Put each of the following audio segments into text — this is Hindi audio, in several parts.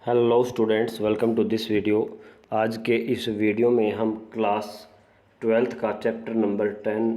Hello students, welcome to this video. आज के इस वीडियो में हम क्लास 12th का चैप्टर number 10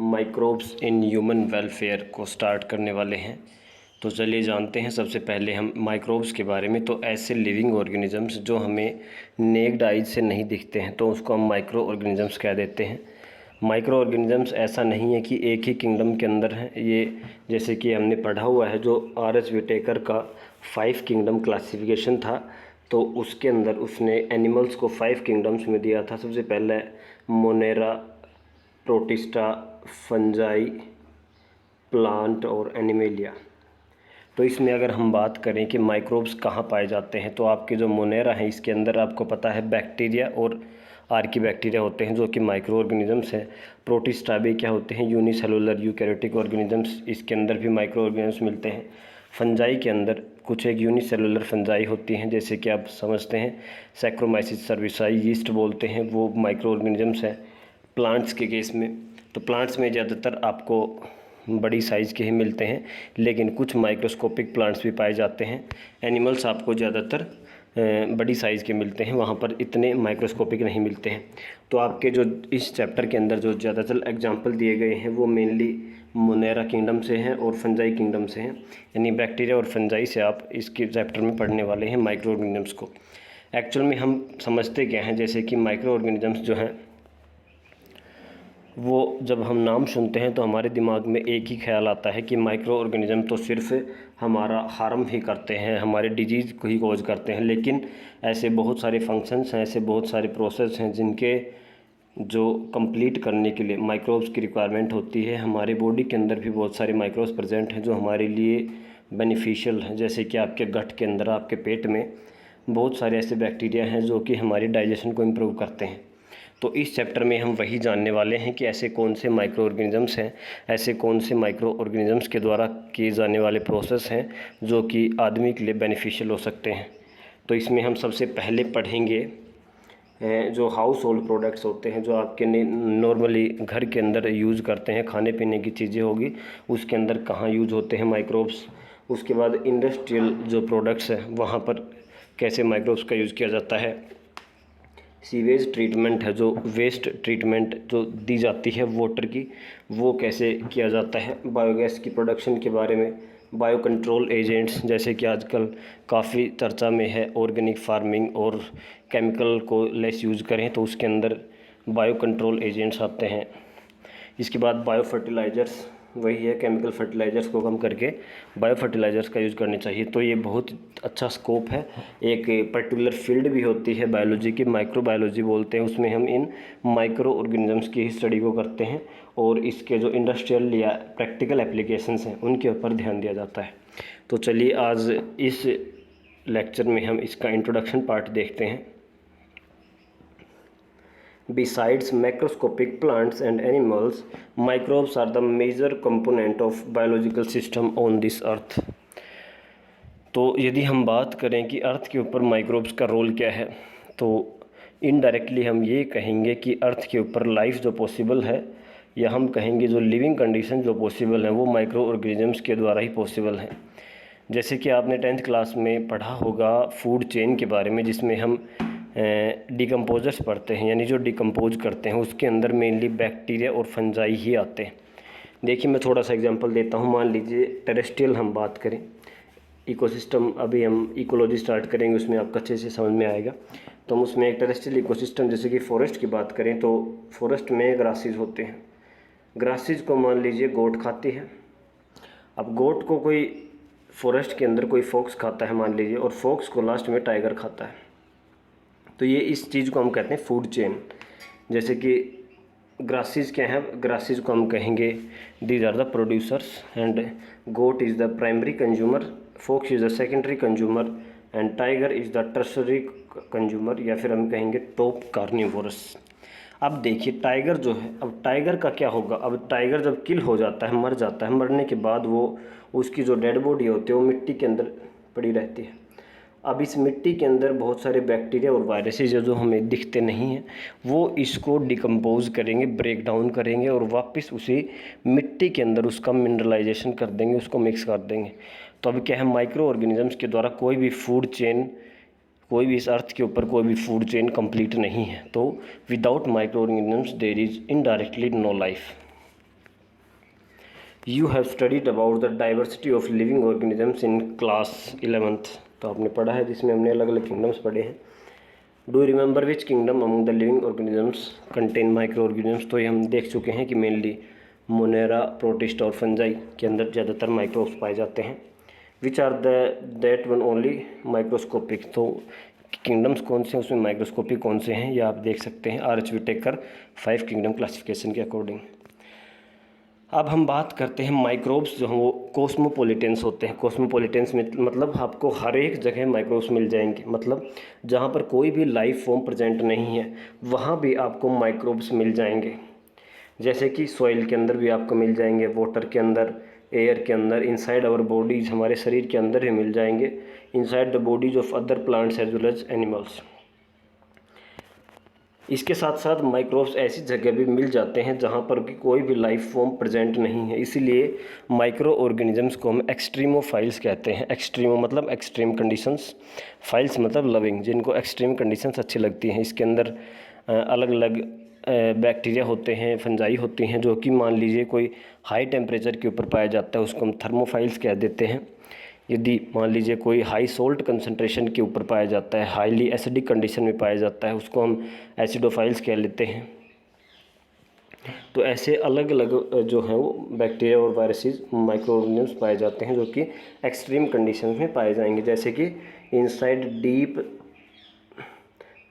microbes in human welfare को स्टार्ट करने वाले हैं। तो चलिए जानते हैं सबसे पहले हम माइक्रोब्स के बारे में। तो ऐसे लिविंग ऑर्गेनिजम्स जो हमें नेक्ड आइज से नहीं दिखते हैं तो उसको हम माइक्रो ऑर्गेनिजम्स कह देते हैं। माइक्रो ऑर्गेनिजम्स ऐसा नहीं है कि एक ही किंगडम के अंदर है। ये जैसे कि हमने पढ़ा हुआ है जो R.S. विटेकर का 5 किंगडम क्लासिफिकेशन था, तो उसके अंदर उसने एनिमल्स को 5 किंगडम्स में दिया था। सबसे पहले मोनेरा, प्रोटिस्टा, फंजाई, प्लांट और एनिमेलिया। तो इसमें अगर हम बात करें कि माइक्रोब्स कहाँ पाए जाते हैं, तो आपके जो मोनेरा हैं इसके अंदर आपको पता है बैक्टीरिया और आर्की बैक्टीरिया होते हैं जो कि माइक्रो ऑर्गेनिजम्स हैं। प्रोटिस्टा भी क्या होते हैं, यूनिसेलुलर यूकैरियोटिक ऑर्गेनिजम्स, इसके अंदर भी माइक्रो ऑर्गेनिजम्स मिलते हैं। फंजाई के अंदर कुछ एक यूनिसेलुलर फंजाई होती हैं, जैसे कि आप समझते हैं सैक्रोमाइसिस सर्विसाई यीस्ट बोलते हैं, वो माइक्रो ऑर्गेनिजम्स हैं। प्लांट्स के केस में तो प्लांट्स में ज़्यादातर आपको बड़ी साइज़ के ही मिलते हैं, लेकिन कुछ माइक्रोस्कोपिक प्लांट्स भी पाए जाते हैं। एनिमल्स आपको ज़्यादातर बड़ी साइज़ के मिलते हैं, वहाँ पर इतने माइक्रोस्कोपिक नहीं मिलते हैं। तो आपके जो इस चैप्टर के अंदर जो ज़्यादातर एग्जांपल दिए गए हैं वो मेनली मोनेरा किंगडम से हैं और फंजाई किंगडम से हैं, यानी बैक्टीरिया और फंजाई से आप इसके चैप्टर में पढ़ने वाले हैं माइक्रो ऑर्गेनिजम्स को। एक्चुअल में हम समझते क्या हैं, जैसे कि माइक्रो ऑर्गेनिजम्स जो हैं वो जब हम नाम सुनते हैं तो हमारे दिमाग में एक ही ख्याल आता है कि माइक्रो ऑर्गेनिज़म तो सिर्फ हमारा हार्म ही करते हैं, हमारे डिजीज़ को ही कॉज करते हैं। लेकिन ऐसे बहुत सारे फंक्शंस हैं, ऐसे बहुत सारे प्रोसेस हैं जिनके जो कंप्लीट करने के लिए माइक्रोब्स की रिक्वायरमेंट होती है। हमारे बॉडी के अंदर भी बहुत सारे माइक्रोब्स प्रेजेंट हैं जो हमारे लिए बेनिफिशियल हैं, जैसे कि आपके गट के अंदर, आपके पेट में बहुत सारे ऐसे बैक्टीरिया हैं जो कि हमारी डाइजेशन को इम्प्रूव करते हैं। तो इस चैप्टर में हम वही जानने वाले हैं कि ऐसे कौन से माइक्रो ऑर्गेनिजम्स हैं, ऐसे कौन से माइक्रो ऑर्गेनिजम्स के द्वारा किए जाने वाले प्रोसेस हैं जो कि आदमी के लिए बेनिफिशियल हो सकते हैं। तो इसमें हम सबसे पहले पढ़ेंगे जो हाउस होल्ड प्रोडक्ट्स होते हैं, जो आपके नॉर्मली घर के अंदर यूज़ करते हैं, खाने पीने की चीज़ें होगी उसके अंदर कहाँ यूज़ होते हैं माइक्रोब्स। उसके बाद इंडस्ट्रियल जो प्रोडक्ट्स हैं वहाँ पर कैसे माइक्रोब्स का यूज़ किया जाता है। सीवेज ट्रीटमेंट है, जो वेस्ट ट्रीटमेंट जो दी जाती है वाटर की, वो कैसे किया जाता है। बायोगैस की प्रोडक्शन के बारे में, बायो कंट्रोल एजेंट्स, जैसे कि आजकल काफ़ी चर्चा में है ऑर्गेनिक फार्मिंग और केमिकल को लेस यूज़ करें तो उसके अंदर बायो कंट्रोल एजेंट्स आते हैं। इसके बाद बायो फर्टिलाइज़र्स, वही है केमिकल फर्टिलाइज़र्स को कम करके बायो फर्टिलाइज़र्स का यूज़ करनी चाहिए। तो ये बहुत अच्छा स्कोप है। एक पर्टिकुलर फील्ड भी होती है बायोलॉजी की, माइक्रोबायोलॉजी बोलते हैं, उसमें हम इन माइक्रो ऑर्गेनिजम्स की ही स्टडी को करते हैं और इसके जो इंडस्ट्रियल या प्रैक्टिकल एप्लीकेशंस हैं उनके ऊपर ध्यान दिया जाता है। तो चलिए आज इस लेक्चर में हम इसका इंट्रोडक्शन पार्ट देखते हैं। Besides macroscopic plants and animals, microbes are the major component of biological system on this earth। तो यदि हम बात करें कि अर्थ के ऊपर माइक्रोब्स का रोल क्या है, तो इनडायरेक्टली हम ये कहेंगे कि अर्थ के ऊपर लाइफ जो पॉसिबल है, या हम कहेंगे जो लिविंग कंडीशन जो पॉसिबल हैं वो माइक्रो ऑर्गेनिजम्स के द्वारा ही पॉसिबल हैं। जैसे कि आपने 10th क्लास में पढ़ा होगा फूड चेन के बारे में, जिसमें हम डिकम्पोजर्स पढ़ते हैं, यानी जो डिकम्पोज करते हैं, उसके अंदर मेनली बैक्टीरिया और फंजाई ही आते हैं। देखिए मैं थोड़ा सा एग्जांपल देता हूँ। मान लीजिए टेरेस्ट्रियल हम बात करें, इकोसिस्टम, अभी हम इकोलॉजी स्टार्ट करेंगे, उसमें आपको अच्छे से समझ में आएगा। तो हम उसमें एक टेरेस्ट्रियल इकोसिस्टम, जैसे कि फॉरेस्ट की बात करें तो फॉरेस्ट में ग्रासेस होते हैं। ग्रासेस को मान लीजिए गोट खाती है। अब गोट को कोई फॉरेस्ट के अंदर कोई फॉक्स खाता है मान लीजिए, और फॉक्स को लास्ट में टाइगर खाता है। तो ये इस चीज़ को हम कहते हैं फूड चेन। जैसे कि ग्रासेस क्या है, ग्रासेस को हम कहेंगे these are the producers and goat is the primary consumer, fox is the secondary consumer and tiger is the tertiary consumer, या फिर हम कहेंगे टॉप कार्निवोरस। अब देखिए टाइगर जो है, अब टाइगर का क्या होगा। अब टाइगर जब किल हो जाता है, मर जाता है, मरने के बाद वो उसकी जो डेड बॉडी होती है वो मिट्टी के अंदर पड़ी रहती है। अब इस मिट्टी के अंदर बहुत सारे बैक्टीरिया और वायरसेस जो हमें दिखते नहीं हैं, वो इसको डिकम्पोज करेंगे, ब्रेक डाउन करेंगे और वापस उसी मिट्टी के अंदर उसका मिनरलाइजेशन कर देंगे, उसको मिक्स कर देंगे। तो अब क्या है, माइक्रो ऑर्गेनिजम्स के द्वारा कोई भी फूड चेन कोई भी इस अर्थ के ऊपर कोई भी फूड चेन कंप्लीट नहीं है। तो without micro organisms there is indirectly no life. You have studied about the diversity of living organisms in class 11th। तो आपने पढ़ा है जिसमें हमने अलग अलग किंगडम्स पढ़े हैं। Do you remember which kingdom among the living organisms contain micro organisms. तो ये हम देख चुके हैं कि मेनली मोनेरा, प्रोटिस्ट और फंजाई के अंदर ज़्यादातर माइक्रोब्स पाए जाते हैं। Which are that one only microscopic. तो किंगडम्स कौन से हैं, उसमें माइक्रोस्कोपिक कौन से हैं, ये आप देख सकते हैं R H Whittaker 5 kingdom classification के अकॉर्डिंग। अब हम बात करते हैं माइक्रोब्स जो हैं वो कॉस्मोपोलिटेंस होते हैं। कॉस्मोपोलिटेंस में मतलब आपको हर एक जगह माइक्रोब्स मिल जाएंगे, मतलब जहाँ पर कोई भी लाइफ फॉर्म प्रेजेंट नहीं है वहाँ भी आपको माइक्रोब्स मिल जाएंगे। जैसे कि सॉइल के अंदर भी आपको मिल जाएंगे, वाटर के अंदर, एयर के अंदर, इनसाइड आवर बॉडीज, हमारे शरीर के अंदर ही मिल जाएंगे, inside the bodies of other plants as well as animals. इसके साथ साथ माइक्रोब्स ऐसी जगह भी मिल जाते हैं जहाँ पर कि कोई भी लाइफ फॉर्म प्रेजेंट नहीं है। इसीलिए माइक्रो ऑर्गेनिजम्स को हम एक्सट्रीमोफाइल्स कहते हैं। एक्सट्रीमो मतलब एक्सट्रीम कंडीशंस, फाइल्स मतलब लविंग, जिनको एक्सट्रीम कंडीशंस अच्छी लगती हैं। इसके अंदर अलग अलग बैक्टीरिया होते हैं, फंजाई होती हैं, जो कि मान लीजिए कोई हाई टेम्परेचर के ऊपर पाया जाता है, उसको हम थर्मोफाइल्स कह देते हैं। यदि मान लीजिए कोई हाई सोल्ट कंसंट्रेशन के ऊपर पाया जाता है, हाईली एसिडिक कंडीशन में पाया जाता है, उसको हम एसिडोफाइल्स कह लेते हैं। तो ऐसे अलग अलग जो हैं वो बैक्टीरिया और वायरसेस, माइक्रो ऑर्गेनिजम्स पाए जाते हैं जो कि एक्सट्रीम कंडीशन में पाए जाएंगे। जैसे कि इनसाइड डीप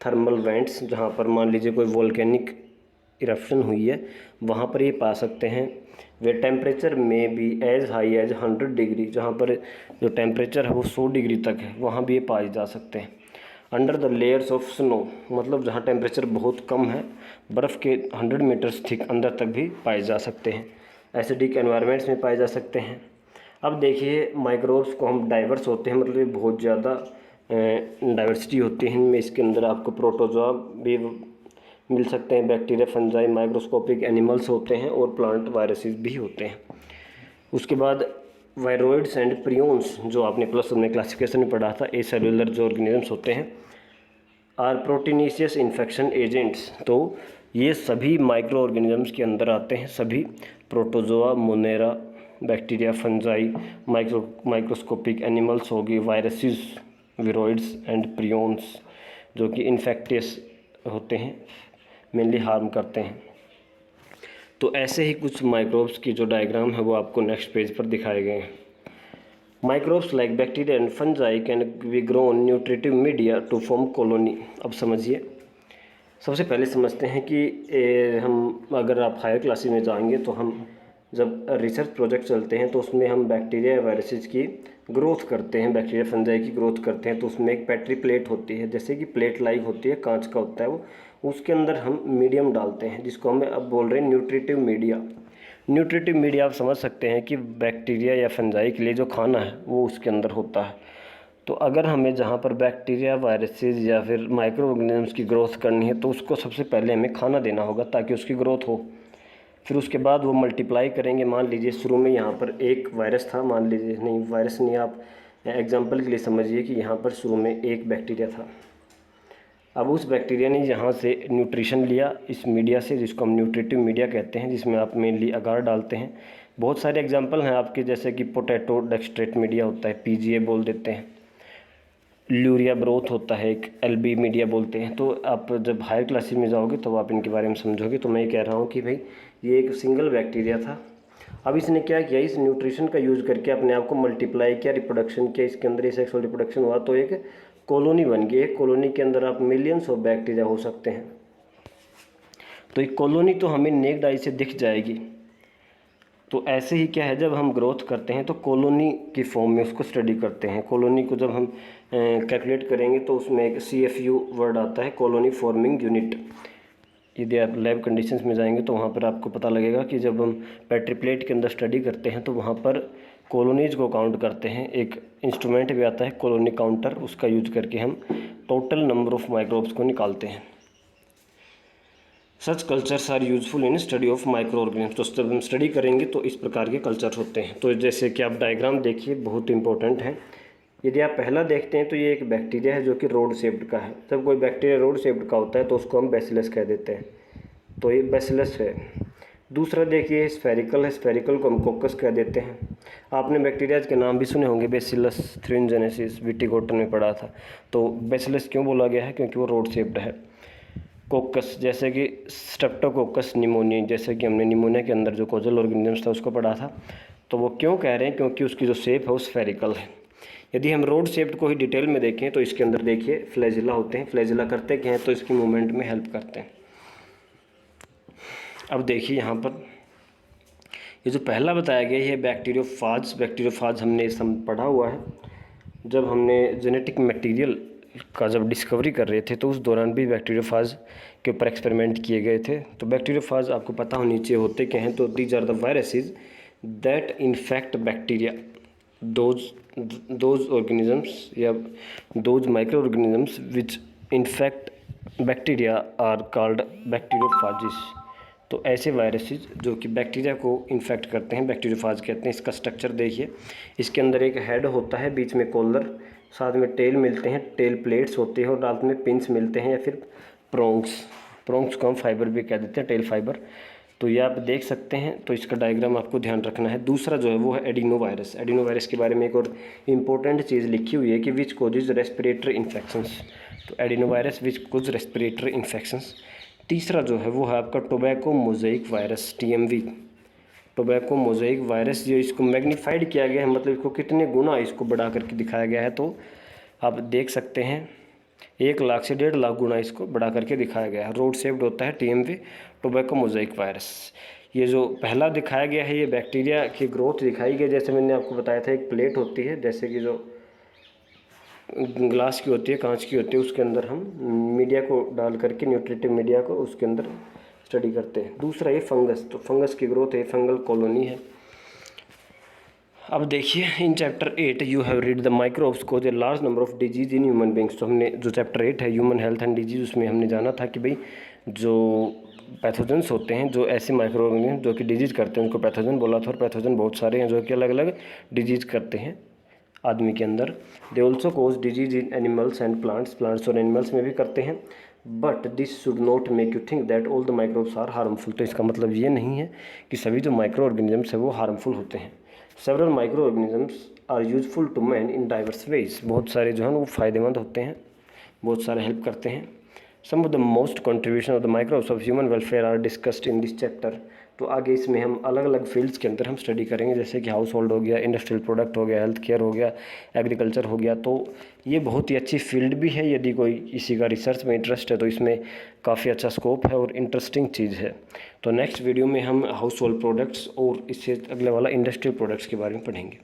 थर्मल वेंट्स, जहाँ पर मान लीजिए कोई वोल्केनिक इरप्शन हुई है, वहाँ पर ये पा सकते हैं। वे टेम्परेचर में भी एज हाई एज 100 डिग्री, जहाँ पर जो टेम्परेचर है वो 100 डिग्री तक है, वहाँ भी ये पाए जा सकते हैं। Under the layers of snow, मतलब जहाँ टेम्परेचर बहुत कम है, बर्फ़ के 100 मीटर्स थिक अंदर तक भी पाए जा सकते हैं। एसिडिक एनवायरनमेंट्स में पाए जा सकते हैं। अब देखिए माइक्रोब्स को हम डाइवर्स होते हैं, मतलब बहुत ज़्यादा डाइवर्सिटी होती है इनमें। इसके अंदर आपको प्रोटोजोआ भी मिल सकते हैं, बैक्टीरिया, फंजाई, माइक्रोस्कोपिक एनिमल्स होते हैं और प्लांट वायरसेस भी होते हैं। उसके बाद वायरोइड्स एंड प्रियोन्स, जो आपने प्लस वन में क्लासिफिकेशन में पढ़ा था, ए सेलुलर जो ऑर्गेनिजम्स होते हैं, आर प्रोटीनिशियस इन्फेक्शन एजेंट्स। तो ये सभी माइक्रो ऑर्गेनिजम्स के अंदर आते हैं, सभी protozoa, Monera, bacteria, fungi, microscopic animals होगी, वायरसेस, वायरोइड्स एंड प्रियोन्स, जो कि इन्फेक्टियस होते हैं, मेनली हार्म करते हैं। तो ऐसे ही कुछ माइक्रोब्स की जो डायग्राम है वो आपको नेक्स्ट पेज पर दिखाए गए हैं। Microbes like bacteria and fungi can be grown nutritive media to form colony. अब समझिए, सबसे पहले समझते हैं कि हम अगर आप हायर क्लासेस में जाएंगे तो हम जब रिसर्च प्रोजेक्ट चलते हैं तो उसमें हम बैक्टीरिया वायरसेस की ग्रोथ करते हैं, बैक्टीरिया फंजाई की ग्रोथ करते हैं। तो उसमें एक पेट्री प्लेट होती है, जैसे कि प्लेट लाइक होती है, कांच का होता है वो, उसके अंदर हम मीडियम डालते हैं जिसको हम अब बोल रहे हैं न्यूट्रिटिव मीडिया। न्यूट्रिटिव मीडिया आप समझ सकते हैं कि बैक्टीरिया या फंजाई के लिए जो खाना है वो उसके अंदर होता है। तो अगर हमें जहाँ पर बैक्टीरिया, वायरसेस या फिर माइक्रो ऑर्गेनिजम्स की ग्रोथ करनी है तो उसको सबसे पहले हमें खाना देना होगा ताकि उसकी ग्रोथ हो। फिर उसके बाद वो मल्टीप्लाई करेंगे। मान लीजिए शुरू में यहाँ पर एक वायरस था, मान लीजिए, नहीं वायरस नहीं, आप एग्जांपल के लिए समझिए कि यहाँ पर शुरू में एक बैक्टीरिया था। अब उस बैक्टीरिया ने यहाँ से न्यूट्रिशन लिया इस मीडिया से, जिसको हम न्यूट्रिटिव मीडिया कहते हैं, जिसमें आप मेनली अगार डालते हैं। बहुत सारे एग्जांपल हैं आपके, जैसे कि पोटैटो डेक्सट्रेट मीडिया होता है, पीजीए बोल देते हैं, ल्यूरिया ब्रोथ होता है, एक एलबी मीडिया बोलते हैं। तो आप जब हायर क्लासेस में जाओगे तो आप इनके बारे में समझोगे। तो मैं ये कह रहा हूँ कि भाई ये एक सिंगल बैक्टीरिया था, अब इसने क्या किया, इस न्यूट्रिशन का यूज़ करके अपने आप को मल्टीप्लाई किया, रिप्रोडक्शन किया, इसके अंदर सेक्सुअल रिप्रोडक्शन हुआ, तो एक कॉलोनी बन गई। एक कॉलोनी के अंदर आप मिलियंस ऑफ बैक्टीरिया हो सकते हैं। तो एक कॉलोनी तो हमें नेक्ड आई से दिख जाएगी। तो ऐसे ही क्या है, जब हम ग्रोथ करते हैं तो कॉलोनी की फॉर्म में उसको स्टडी करते हैं। कॉलोनी को जब हम कैलकुलेट करेंगे तो उसमें एक CFU वर्ड आता है, कॉलोनी फॉर्मिंग यूनिट। यदि आप लैब कंडीशंस में जाएंगे तो वहाँ पर आपको पता लगेगा कि जब हम पेट्री प्लेट के अंदर स्टडी करते हैं तो वहाँ पर कॉलोनीज़ को काउंट करते हैं। एक इंस्ट्रूमेंट भी आता है कॉलोनी काउंटर, उसका यूज करके हम टोटल नंबर ऑफ माइक्रोब्स को निकालते हैं। Such cultures are useful in study of micro organism. तो जब हम स्टडी करेंगे तो इस प्रकार के कल्चर होते हैं। तो जैसे कि आप डायग्राम देखिए, बहुत इंपॉर्टेंट है। यदि आप पहला देखते हैं तो ये एक बैक्टीरिया है जो कि रोड शेप्ड का है। जब कोई बैक्टीरिया रोड शेप्ड का होता है तो उसको हम बैसिलस कह देते हैं, तो ये बैसिलस है। दूसरा देखिए स्फेरिकल है, स्फेरिकल को हम कोकस कह देते हैं। आपने बैक्टीरियाज के नाम भी सुने होंगे, बेसिलस थ्रिनजेनेसिस विटिगोटन में पढ़ा था। तो बैसिलस क्यों बोला गया है? क्योंकि वो रोड शेप्ड है। कोकस जैसे कि स्ट्रेप्टोकोकस निमोनिया, जैसे कि हमने निमोनिया के अंदर जो कोजल ऑर्गेनिजम्स था उसको पढ़ा था। तो वो क्यों कह रहे हैं? क्योंकि उसकी जो शेप है वो स्फेरिकल है। यदि हम रोड शेप्ड को ही डिटेल में देखें तो इसके अंदर देखिए फ्लैजिला होते हैं। फ्लैजिला करते क्या हैं? तो इसकी मूवमेंट में हेल्प करते हैं। अब देखिए यहाँ पर ये जो पहला बताया गया है बैक्टीरियोफाज। बैक्टीरियोफाज हमने पढ़ा हुआ है जब हमने जेनेटिक मटेरियल का जब डिस्कवरी कर रहे थे, तो उस दौरान भी बैक्टीरियोफाज के ऊपर एक्सपेरिमेंट किए गए थे। तो बैक्टीरियोफाज आपको पता हो नीचे होते क्या हैं? तो these are the viruses that infect bacteria, those organisms या those micro organisms which infect bacteria are called bacteriophages. तो ऐसे वायरसेस जो कि बैक्टीरिया को इन्फेक्ट करते हैं बैक्टीरियोफाज कहते हैं। इसका स्ट्रक्चर देखिए, इसके अंदर एक हेड होता है, बीच में कॉलर, साथ में टेल मिलते हैं, टेल प्लेट्स होते हैं और रात में पिंस मिलते हैं या फिर प्रोंग्स को हम फाइबर भी कह देते हैं, टेल फाइबर। तो ये आप देख सकते हैं। तो इसका डायग्राम आपको ध्यान रखना है। दूसरा जो है वो है एडिनो वायरस। एडिनो वायरस के बारे में एक और इम्पोर्टेंट चीज़ लिखी हुई है कि विच कोजेज रेस्पिरेटरी इन्फेक्शंस। तो adeno virus which cause respiratory infections. तीसरा जो है वो है आपका tobacco mosaic virus, TMV, tobacco mosaic virus. जो इसको मैग्नीफाइड किया गया है, मतलब इसको कितने गुना इसको बढ़ा करके दिखाया गया है, तो आप देख सकते हैं 1 लाख से 1.5 लाख गुना इसको बढ़ा करके दिखाया गया है। रोड शेप्ड होता है TMV, टोबैको मोज़ेइक वायरस। ये जो पहला दिखाया गया है ये बैक्टीरिया की ग्रोथ दिखाई गई। जैसे मैंने आपको बताया था एक प्लेट होती है, जैसे कि जो ग्लास की होती है, कांच की होती है, उसके अंदर हम मीडिया को डाल करके, न्यूट्रिटिव मीडिया को उसके अंदर स्टडी करते हैं। दूसरा ये फंगस। तो फंगस की ग्रोथ है, फंगल कॉलोनी है। अब देखिए in chapter 8 you have read the microbes cause a large number of disease in human beings. तो हमने जो चैप्टर 8 है ह्यूमन हेल्थ एंड डिजीज, उसमें हमने जाना था कि भाई जो पैथोजेंस होते हैं, जो ऐसे माइक्रो ऑर्गेनिज्म जो कि डिजीज करते हैं, उनको पैथोजन बोला था। और पैथोजन बहुत सारे हैं जो कि अलग अलग डिजीज करते हैं आदमी के अंदर। They also cause disease in animals and plants, plants और एनिमल्स में भी करते हैं। But this should not make you think that all the microbes are harmful. तो इसका मतलब ये नहीं है कि सभी जो माइक्रो ऑर्गेनिजम्स है वो हार्मफुल होते हैं। Several micro organisms are useful to man in diverse ways. बहुत सारे जो हैं वो फ़ायदेमंद होते हैं, बहुत सारे हेल्प करते हैं। Some of the most contribution of the microbes of human welfare are discussed in this chapter. तो आगे इसमें हम अलग अलग फील्ड्स के अंदर हम स्टडी करेंगे, जैसे कि हाउस होल्ड हो गया, इंडस्ट्रियल प्रोडक्ट हो गया, हेल्थ केयर हो गया, एग्रीकल्चर हो गया। तो ये बहुत ही अच्छी फील्ड भी है। यदि कोई इसी का रिसर्च में इंटरेस्ट है तो इसमें काफ़ी अच्छा स्कोप है और इंटरेस्टिंग चीज़ है। तो नेक्स्ट वीडियो में हम हाउस होल्ड प्रोडक्ट्स और इससे अगले वाला इंडस्ट्रियल प्रोडक्ट्स के बारे में पढ़ेंगे।